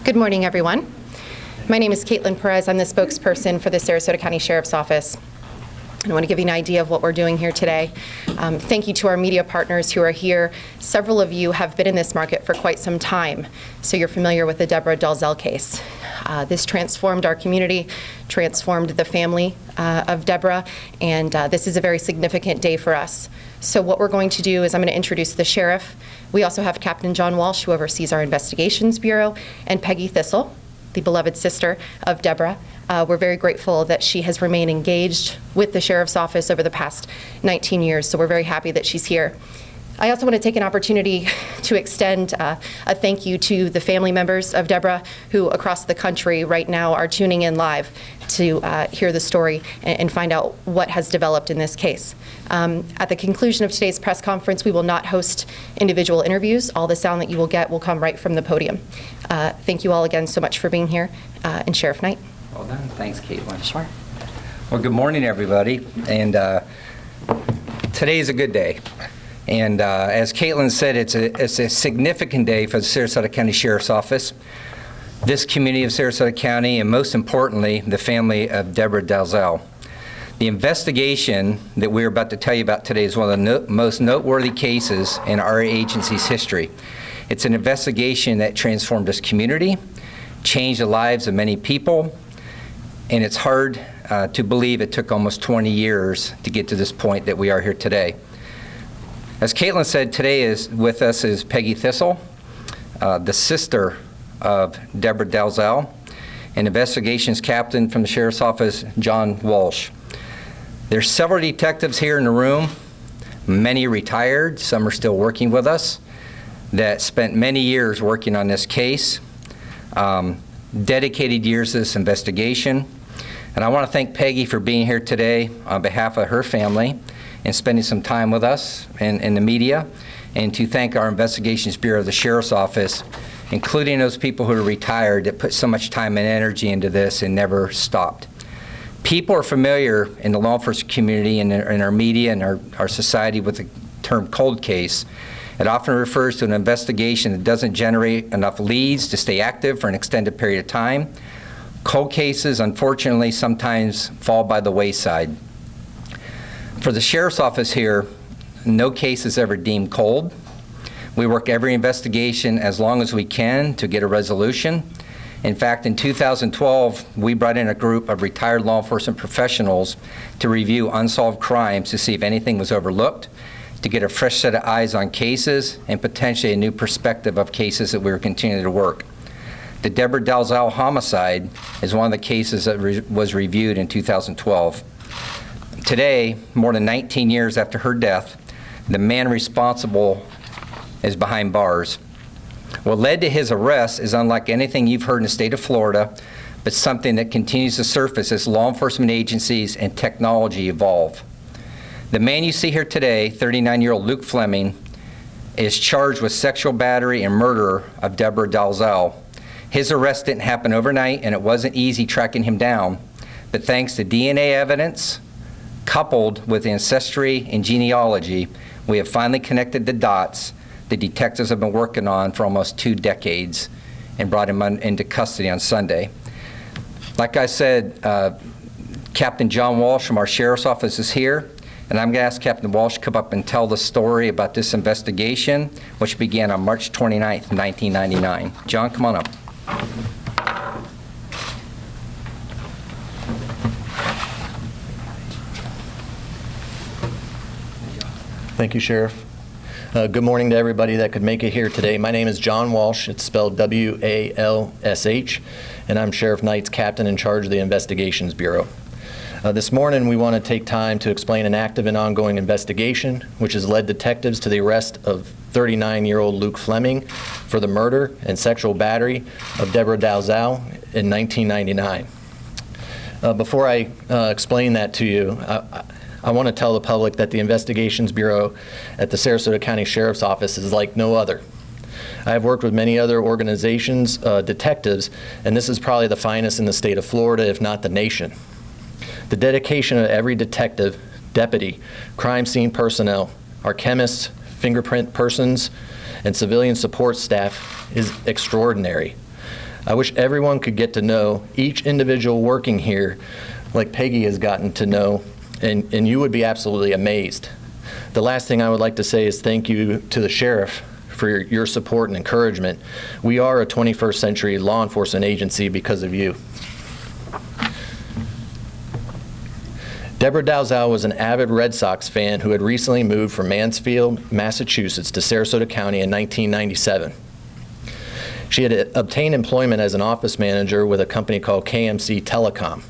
Good morning, everyone. My name is Caitlin Perez. I'm the spokesperson for the Sarasota County Sheriff's Office. I want to give you an idea of what we're doing here today. Thank you to our media partners who are here. Several of you have been in this market for quite some time, so you're familiar with the Deborah Dalzell case. This transformed our community, transformed the family of Deborah, and this is a very significant day for us. So what we're going to do is I'm going to introduce the sheriff. We also have Captain John Walsh, who oversees our investigations bureau, and Peggy Thistle, the beloved sister of Deborah. We're very grateful that she has remained engaged with the Sheriff's Office over the past 19 years, so we're very happy that she's here. I also want to take an opportunity to extend a thank you to the family members of Deborah who across the country right now are tuning in live to hear the story and find out what has developed in this case. At the conclusion of today's press conference, we will not host individual interviews. All the sound that you will get will come right from the podium. Thank you all again so much for being here, and Sheriff Knight. Well done. Thanks, Caitlin. Sure. Well, good morning, everybody. And today is a good day. And as Caitlin said, it's a significant day for the Sarasota County Sheriff's Office, this community of Sarasota County, and most importantly, the family of Deborah Dalzell. The investigation that we're about to tell you about today is one of the most noteworthy cases in our agency's history. It's an investigation that transformed this community, changed the lives of many people, and it's hard to believe it took almost 20 years to get to this point that we are here today. As Caitlin said, today with us is Peggy Thistle, the sister of Deborah Dalzell, and investigations captain from the Sheriff's Office, John Walsh. There's several detectives here in the room, many retired, some are still working with us, that spent many years working on this case, dedicated years to this investigation. And I want to thank Peggy for being here today on behalf of her family and spending some time with us and the media, and to thank our Investigations Bureau of the Sheriff's Office, including those people who are retired that put so much time and energy into this and never stopped. People are familiar in the law enforcement community and in our media and our society with the term cold case. It often refers to an investigation that doesn't generate enough leads to stay active for an extended period of time. Cold cases, unfortunately, sometimes fall by the wayside. For the Sheriff's Office here, no case is ever deemed cold. We work every investigation as long as we can to get a resolution. In fact, in 2012, we brought in a group of retired law enforcement professionals to review unsolved crimes to see if anything was overlooked, to get a fresh set of eyes on cases, and potentially a new perspective of cases that we were continuing to work. The Deborah Dalzell homicide is one of the cases that was reviewed in 2012. Today, more than 19 years after her death, the man responsible is behind bars. What led to his arrest is unlike anything you've heard in the state of Florida, but something that continues to surface as law enforcement agencies and technology evolve. The man you see here today, 39-year-old Luke Fleming, is charged with sexual battery and murder of Deborah Dalzell. His arrest didn't happen overnight, and it wasn't easy tracking him down, but thanks to DNA evidence, coupled with ancestry and genealogy, we have finally connected the dots the detectives have been working on for almost 2 decades and brought him into custody on Sunday. Like I said, Captain John Walsh from our Sheriff's Office is here, and I'm going to ask Captain Walsh to come up and tell the story about this investigation, which began on March 29th, 1999. John, come on up. Thank you, Sheriff. Good morning to everybody that could make it here today. My name is John Walsh. It's spelled W-A-L-S-H, and I'm Sheriff Knight's captain in charge of the Investigations Bureau. This morning, we want to take time to explain an active and ongoing investigation, which has led detectives to the arrest of 39-year-old Luke Fleming for the murder and sexual battery of Deborah Dalzell in 1999. Before I explain that to you, I want to tell the public that the Investigations Bureau at the Sarasota County Sheriff's Office is like no other. I have worked with many other organizations, detectives, and this is probably the finest in the state of Florida, if not the nation. The dedication of every detective, deputy, crime scene personnel, our chemists, fingerprint persons, and civilian support staff is extraordinary. I wish everyone could get to know each individual working here like Peggy has gotten to know, and you would be absolutely amazed. The last thing I would like to say is thank you to the sheriff for your support and encouragement. We are a 21st century law enforcement agency because of you. Deborah Dalzell was an avid Red Sox fan who had recently moved from Mansfield, Massachusetts to Sarasota County in 1997. She had obtained employment as an office manager with a company called KMC Telecom.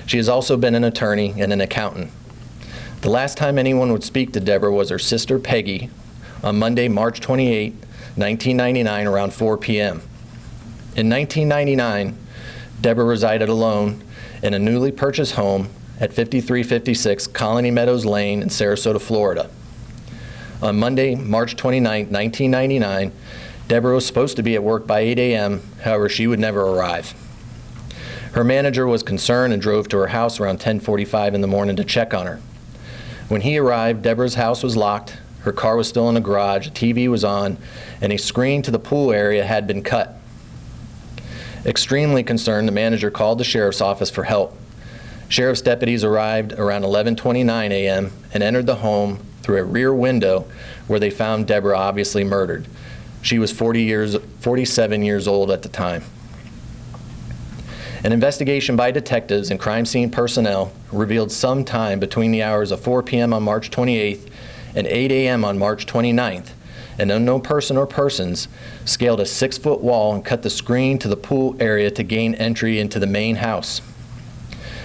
She has also been an attorney and an accountant. The last time anyone would speak to Deborah was her sister Peggy on Monday, March 28, 1999, around 4 p.m. In 1999, Deborah resided alone in a newly purchased home at 5356 Colony Meadows Lane in Sarasota, Florida. On Monday, March 29, 1999, Deborah was supposed to be at work by 8 a.m., however, she would never arrive. Her manager was concerned and drove to her house around 10:45 in the morning to check on her. When he arrived, Deborah's house was locked, her car was still in the garage, a TV was on, and a screen to the pool area had been cut. Extremely concerned, the manager called the sheriff's office for help. Sheriff's deputies arrived around 11:29 a.m. and entered the home through a rear window where they found Deborah obviously murdered. She was 47 years old at the time. An investigation by detectives and crime scene personnel revealed sometime between the hours of 4 p.m. on March 28th and 8 a.m. on March 29th, an unknown person or persons scaled a 6-foot wall and cut the screen to the pool area to gain entry into the main house.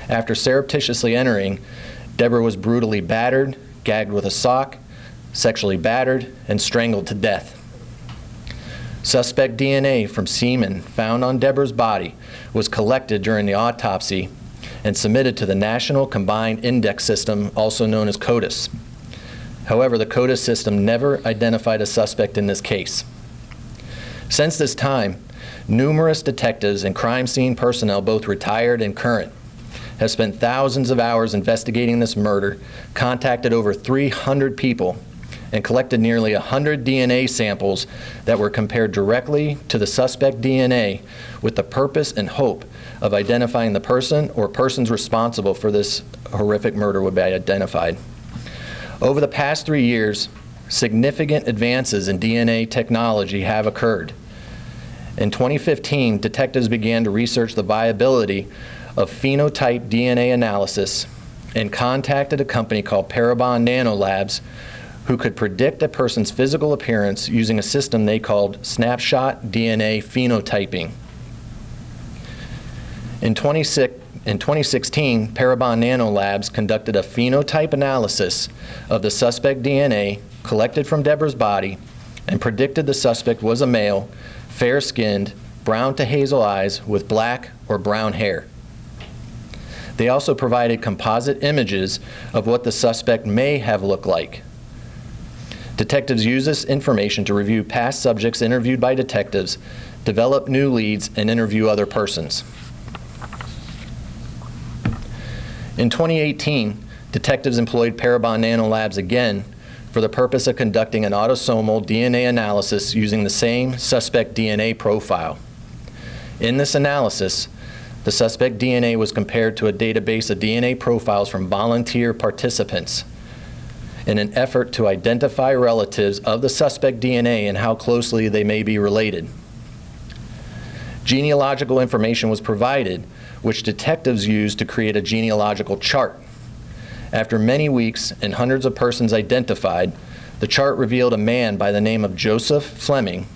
After surreptitiously entering, Deborah was brutally battered, gagged with a sock, sexually battered, and strangled to death. Suspect DNA from semen found on Deborah's body was collected during the autopsy and submitted to the National Combined Index System, also known as CODIS. However, the CODIS system never identified a suspect in this case. Since this time, numerous detectives and crime scene personnel, both retired and current, have spent thousands of hours investigating this murder, contacted over 300 people, and collected nearly 100 DNA samples that were compared directly to the suspect DNA with the purpose and hope of identifying the person or persons responsible for this horrific murder would be identified. Over the past 3 years, significant advances in DNA technology have occurred. In 2015, detectives began to research the viability of phenotype DNA analysis and contacted a company called Parabon Nanolabs, who could predict a person's physical appearance using a system they called snapshot DNA phenotyping. In 2016, Parabon Nanolabs conducted a phenotype analysis of the suspect DNA collected from Deborah's body and predicted the suspect was a male, fair-skinned, brown to hazel eyes with black or brown hair. They also provided composite images of what the suspect may have looked like. Detectives use this information to review past subjects interviewed by detectives, develop new leads, and interview other persons. In 2018, detectives employed Parabon Nanolabs again for the purpose of conducting an autosomal DNA analysis using the same suspect DNA profile. In this analysis, the suspect DNA was compared to a database of DNA profiles from volunteer participants in an effort to identify relatives of the suspect DNA and how closely they may be related. Genealogical information was provided, which detectives used to create a genealogical chart. After many weeks and hundreds of persons identified, the chart revealed a man by the name of Joseph Fleming,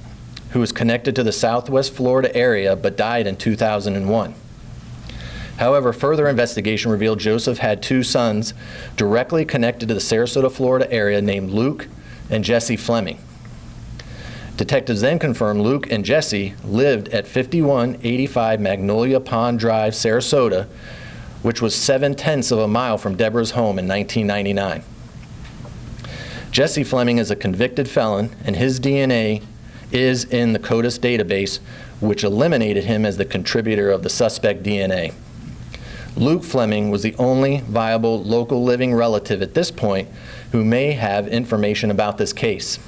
who was connected to the Southwest Florida area but died in 2001. However, further investigation revealed Joseph had 2 sons directly connected to the Sarasota, Florida area named Luke and Jesse Fleming. Detectives then confirmed Luke and Jesse lived at 5185 Magnolia Pond Drive, Sarasota, which was 7/10 of a mile from Deborah's home in 1999. Jesse Fleming is a convicted felon, and his DNA is in the CODIS database, which eliminated him as the contributor of the suspect DNA. Luke Fleming was the only viable local living relative at this point who may have information about this case.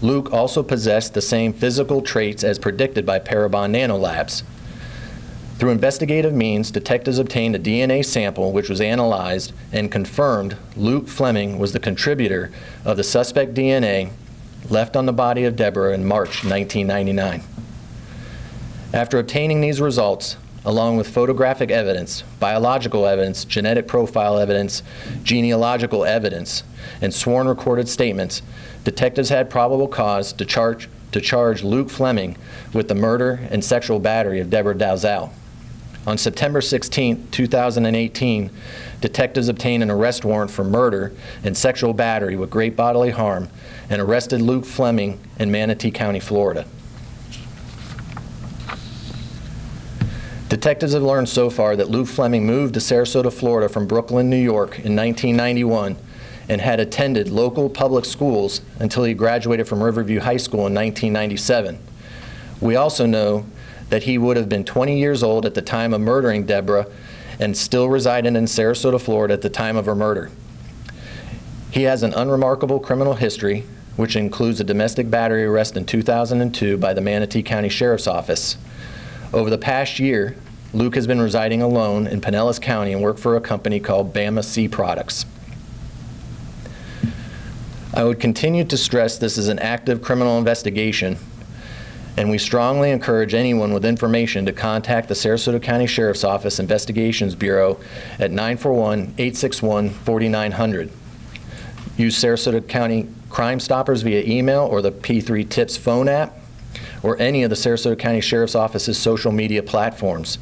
Luke also possessed the same physical traits as predicted by Parabon Nanolabs. Through investigative means, detectives obtained a DNA sample which was analyzed and confirmed Luke Fleming was the contributor of the suspect DNA left on the body of Deborah in March 1999. After obtaining these results, along with photographic evidence, biological evidence, genetic profile evidence, genealogical evidence, and sworn recorded statements, detectives had probable cause to charge Luke Fleming with the murder and sexual battery of Deborah Dalzell. On September 16, 2018, detectives obtained an arrest warrant for murder and sexual battery with great bodily harm and arrested Luke Fleming in Manatee County, Florida. Detectives have learned so far that Luke Fleming moved to Sarasota, Florida from Brooklyn, New York in 1991 and had attended local public schools until he graduated from Riverview High School in 1997. We also know that he would have been 20 years old at the time of murdering Deborah and still resided in Sarasota, Florida at the time of her murder. He has an unremarkable criminal history, which includes a domestic battery arrest in 2002 by the Manatee County Sheriff's Office. Over the past year, Luke has been residing alone in Pinellas County and worked for a company called Bama Sea Products. I would continue to stress this is an active criminal investigation, and we strongly encourage anyone with information to contact the Sarasota County Sheriff's Office Investigations Bureau at 941-861-4900. Use Sarasota County Crime Stoppers via email or the P3 Tips phone app, or any of the Sarasota County Sheriff's Office's social media platforms.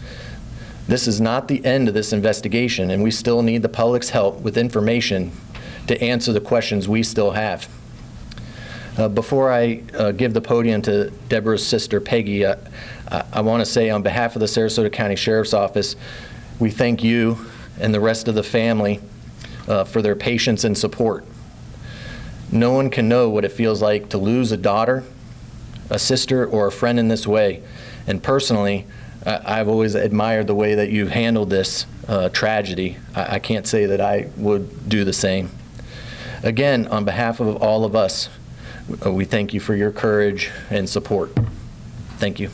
This is not the end of this investigation, and we still need the public's help with information to answer the questions we still have. Before I give the podium to Deborah's sister, Peggy, I want to say on behalf of the Sarasota County Sheriff's Office, we thank you and the rest of the family for their patience and support. No one can know what it feels like to lose a daughter, a sister, or a friend in this way. And personally, I've always admired the way that you've handled this tragedy. I can't say that I would do the same. Again, on behalf of all of us, we thank you for your courage and support. Thank you.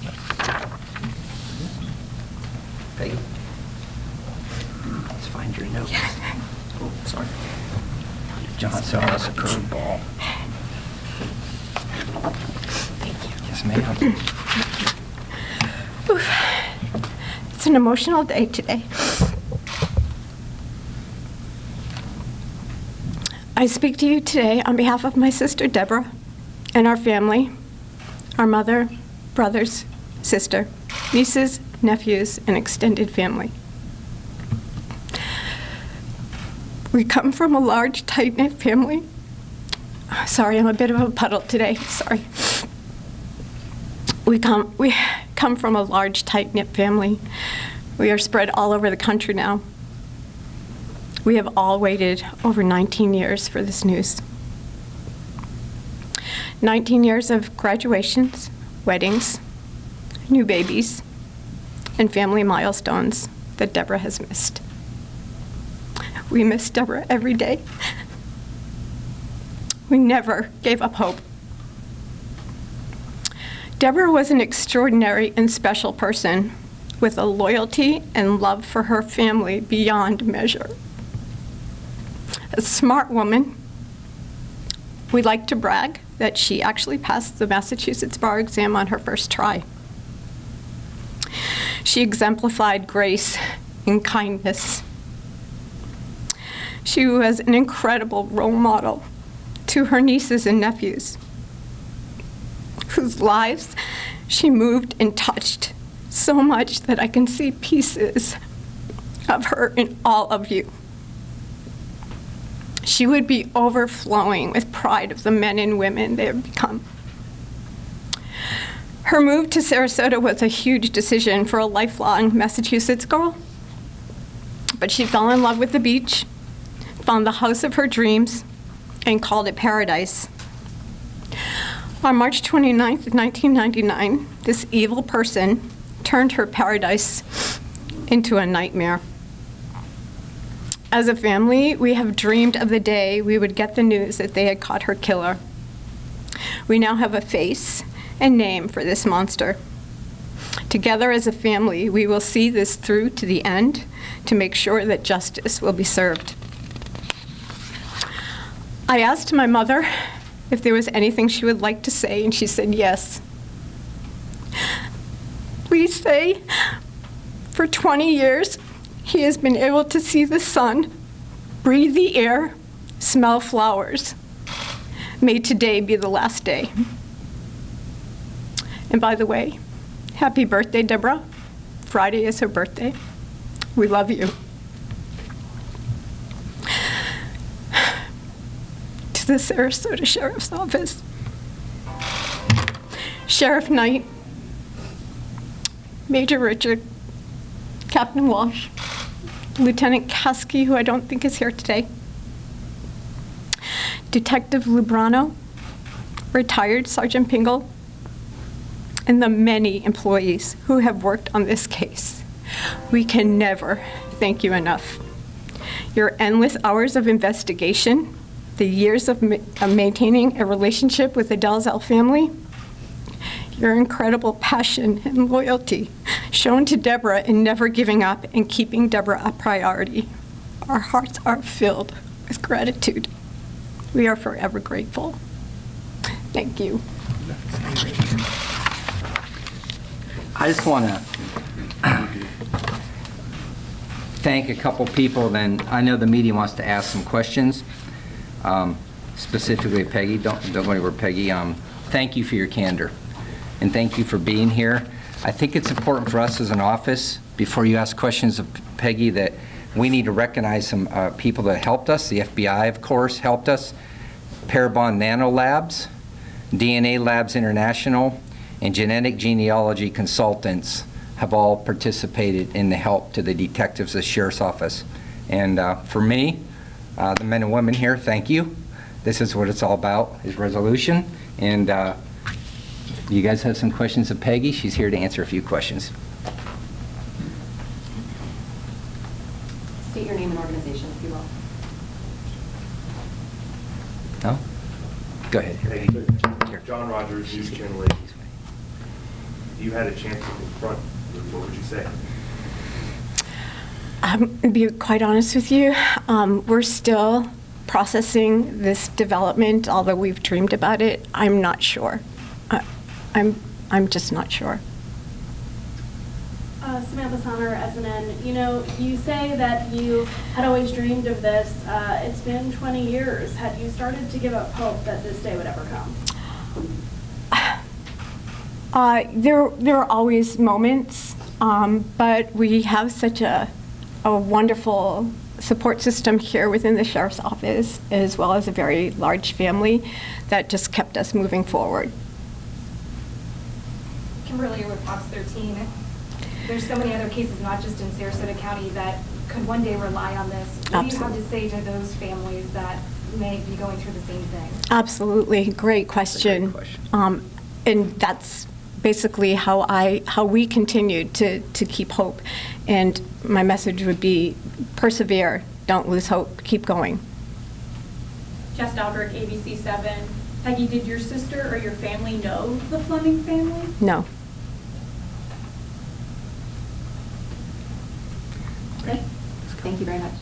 Peggy. Let's find your notes. Oh, sorry. John saw us a curveball. Thank you. Yes, ma'am. It's an emotional day today. I speak to you today on behalf of my sister Deborah and our family, our mother, brothers, sister, nieces, nephews, and extended family. We come from a large, tight-knit family. Sorry, I'm a bit of a puddle today. Sorry. We come from a large, tight-knit family. We are spread all over the country now. We have all waited over 19 years for this news. 19 years of graduations, weddings, new babies, and family milestones that Deborah has missed. We miss Deborah every day. We never gave up hope. Deborah was an extraordinary and special person with a loyalty and love for her family beyond measure. A smart woman. We like to brag that she actually passed the Massachusetts bar exam on her first try. She exemplified grace and kindness. She was an incredible role model to her nieces and nephews, whose lives she moved and touched so much that I can see pieces of her in all of you. She would be overflowing with pride of the men and women they have become. Her move to Sarasota was a huge decision for a lifelong Massachusetts girl, but she fell in love with the beach, found the house of her dreams, and called it paradise. On March 29th, 1999, this evil person turned her paradise into a nightmare. As a family, we have dreamed of the day we would get the news that they had caught her killer. We now have a face and name for this monster. Together as a family, we will see this through to the end to make sure that justice will be served. I asked my mother if there was anything she would like to say, and she said yes. Please say, for 20 years, he has been able to see the sun, breathe the air, smell flowers. May today be the last day. And by the way, happy birthday, Deborah. Friday is her birthday. We love you. To the Sarasota Sheriff's Office. Sheriff Knight, Major Richard, Captain Walsh, Lieutenant Kasky, who I don't think is here today, Detective Lubrano, retired Sergeant Pingle, and the many employees who have worked on this case. We can never thank you enough. Your endless hours of investigation, the years of maintaining a relationship with the Dalzell family, your incredible passion and loyalty shown to Deborah in never giving up and keeping Deborah a priority. Our hearts are filled with gratitude. We are forever grateful. Thank you. I just want to thank a couple people. Then I know the media wants to ask some questions, specifically Peggy. Don't go anywhere, Peggy. Thank you for your candor, and thank you for being here. I think it's important for us as an office, before you ask questions of Peggy, that we need to recognize some people that helped us. The FBI, of course, helped us. Parabon Nano Labs, DNA Labs International, and genetic genealogy consultants have all participated in the help to the detectives of the Sheriff's Office. And for me, the men and women here, thank you. This is what it's all about, is resolution. And you guys have some questions of Peggy? She's here to answer a few questions. State your name and organization, if you will. No? Go ahead. Thank you. John Rogers, News Channel 8. If you had a chance to confront, what would you say? To be quite honest with you, we're still processing this development, although we've dreamed about it. I'm not sure. I'm just not sure. Samantha Sonner, SNN. You know, you say that you had always dreamed of this. It's been 20 years. Had you started to give up hope that this day would ever come? There are always moments, but we have such a wonderful support system here within the Sheriff's Office, as well as a very large family that just kept us moving forward. Kimberly with Fox 13. There's so many other cases, not just in Sarasota County, that could one day rely on this. What do you have to say to those families that may be going through the same thing? Absolutely, great question. And that's basically how we continue to keep hope. And my message would be persevere, don't lose hope, keep going. Jess Aldrich, ABC 7. Peggy, did your sister or your family know the Fleming family? No. Okay. Thank you very much.